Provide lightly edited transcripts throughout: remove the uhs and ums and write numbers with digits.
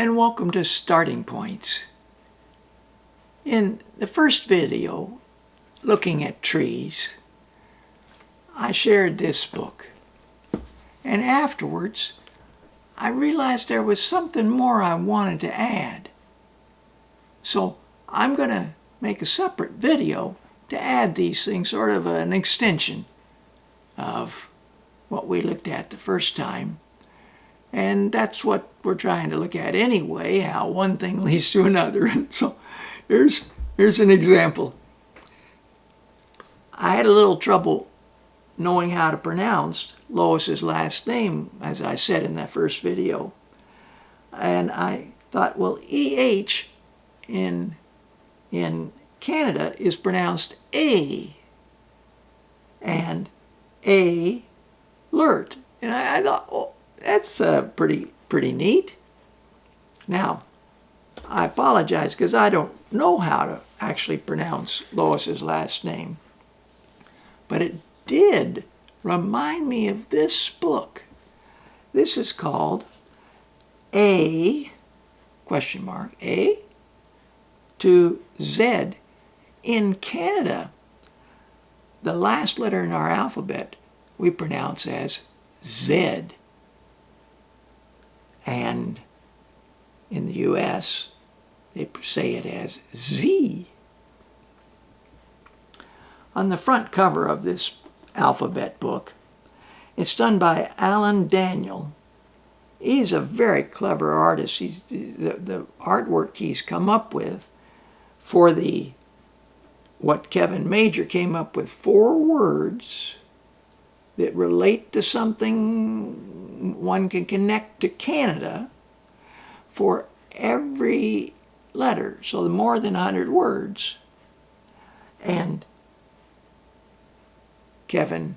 and welcome to Starting Points. In the first video, looking at trees, I shared this book, and afterwards I realized there was something more I wanted to add. So I'm going to make a separate video to add these things, sort of an extension of what we looked at the first time. And that's what we're trying to look at anyway, how one thing leads to another. So here's an example. I had a little trouble knowing how to pronounce Lois's last name, as I said in that first video. And I thought, well, EH in Canada is pronounced A, and Ehlert. And I thought, oh, that's pretty neat. Now, I apologize because I don't know how to actually pronounce Lois's last name. But it did remind me of this book. This is called A to Z. In Canada, the last letter in our alphabet we pronounce as Z. And in the U.S., they say it as Z. On the front cover of this alphabet book, it's done by Alan Daniel. He's a very clever artist. The artwork he's come up with for what Kevin Major came up with, 4 words that relate to something one can connect to Canada for every letter. So more than 100 words. And Kevin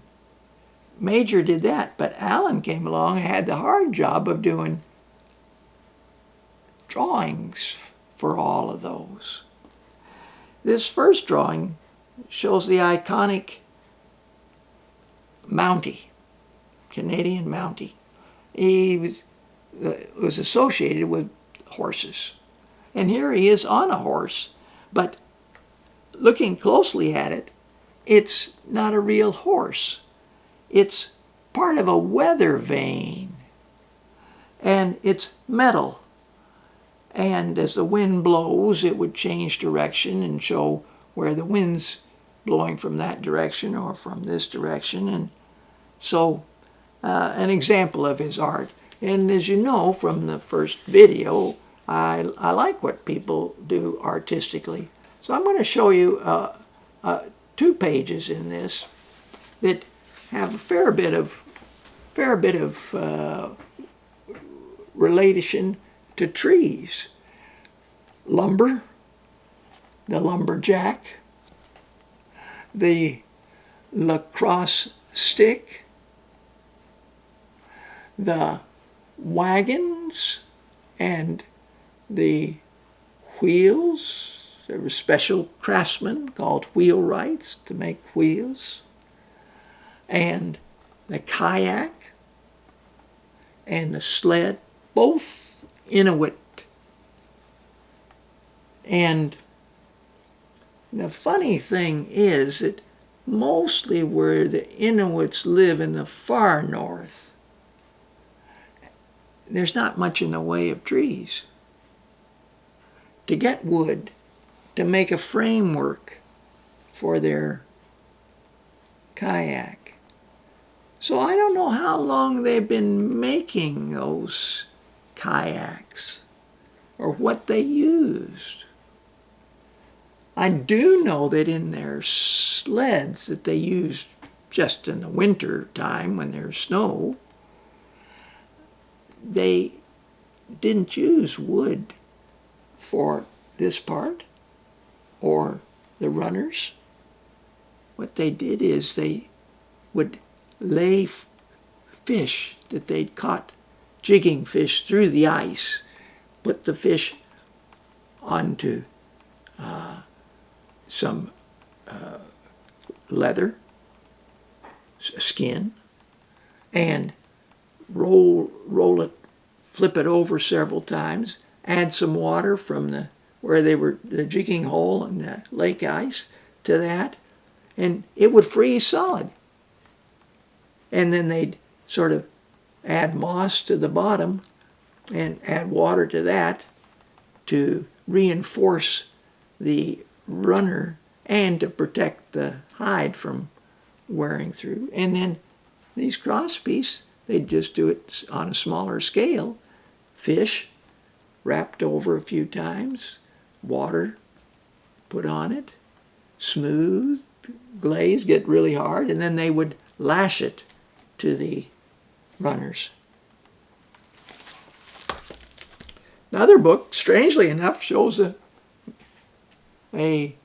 Major did that, but Alan came along and had the hard job of doing drawings for all of those. This first drawing shows the iconic Mountie, Canadian Mountie. He was associated with horses. And here he is on a horse, but looking closely at it, it's not a real horse. It's part of a weather vane, and it's metal. And as the wind blows, it would change direction and show where the wind's blowing from that direction or from this direction. And so an example of his art. And as you know from the first video, I like what people do artistically. So I'm going to show you 2 pages in this that have a fair bit of relation to trees. Lumber, the lumberjack, the lacrosse stick, the wagons, and the wheels. There were special craftsmen called wheelwrights to make wheels, and the kayak and the sled, both Inuit. And the funny thing is that mostly where the Inuits live in the far north, there's not much in the way of trees. To get wood, to make a framework for their kayak. So I don't know how long they've been making those kayaks or what they used. I do know that in their sleds that they used just in the winter time when there's snow, they didn't use wood for this part or the runners. What they did is they would lay fish that they'd caught, jigging fish through the ice, put the fish onto some leather, skin, and roll it, flip it over several times, add some water from where they were, the jigging hole and the lake ice to that, and it would freeze solid. And then they'd sort of add moss to the bottom and add water to that to reinforce the runner and to protect the hide from wearing through. And then these cross pieces, they'd just do it on a smaller scale. Fish wrapped over a few times, water put on it, smooth, glaze, get really hard, and then they would lash it to the runners. Another book, strangely enough, shows a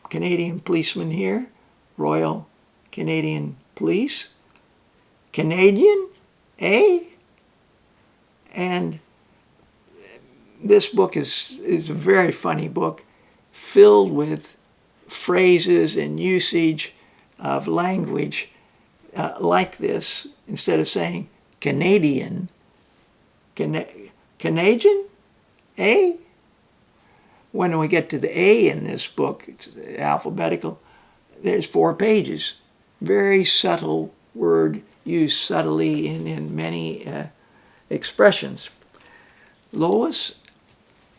Canadian policeman here, Royal Canadian Police. Canadian, eh? And this book is a very funny book, filled with phrases and usage of language like this. Instead of saying Canadian, Canadian, eh? When we get to the A in this book, it's alphabetical, there's 4 pages. Very subtle word used subtly in many expressions. Lois,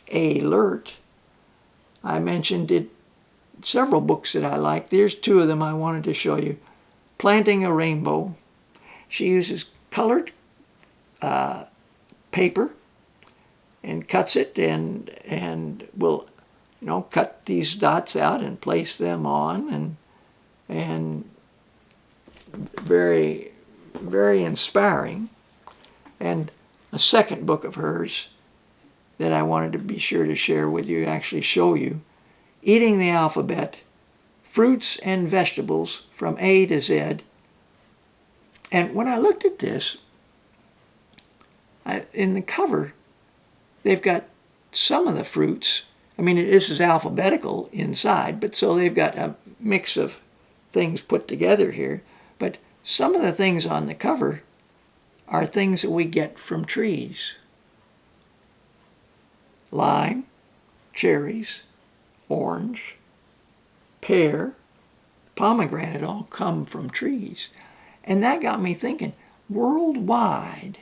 Ehlert, I mentioned it, several books that I like. There's 2 of them I wanted to show you. Planting a Rainbow. She uses colored paper and cuts it and will, cut these dots out and place them on, and very, very inspiring. And a second book of hers that I wanted to be sure to share with you, actually show you, Eating the Alphabet, Fruits and Vegetables from A to Z. And when I looked at this, in the cover, they've got some of the fruits. I mean, this is alphabetical inside, but so they've got a mix of things put together here. But some of the things on the cover are things that we get from trees. Lime, cherries, orange, pear, pomegranate all come from trees. And that got me thinking, worldwide,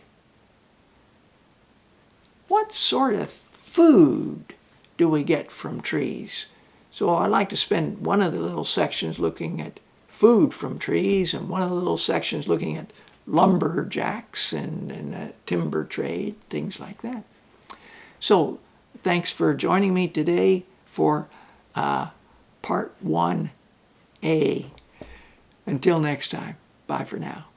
what sort of food do we get from trees? So I like to spend one of the little sections looking at food from trees and one of the little sections looking at lumberjacks and timber trade, things like that. So thanks for joining me today for part 1A. Until next time, bye for now.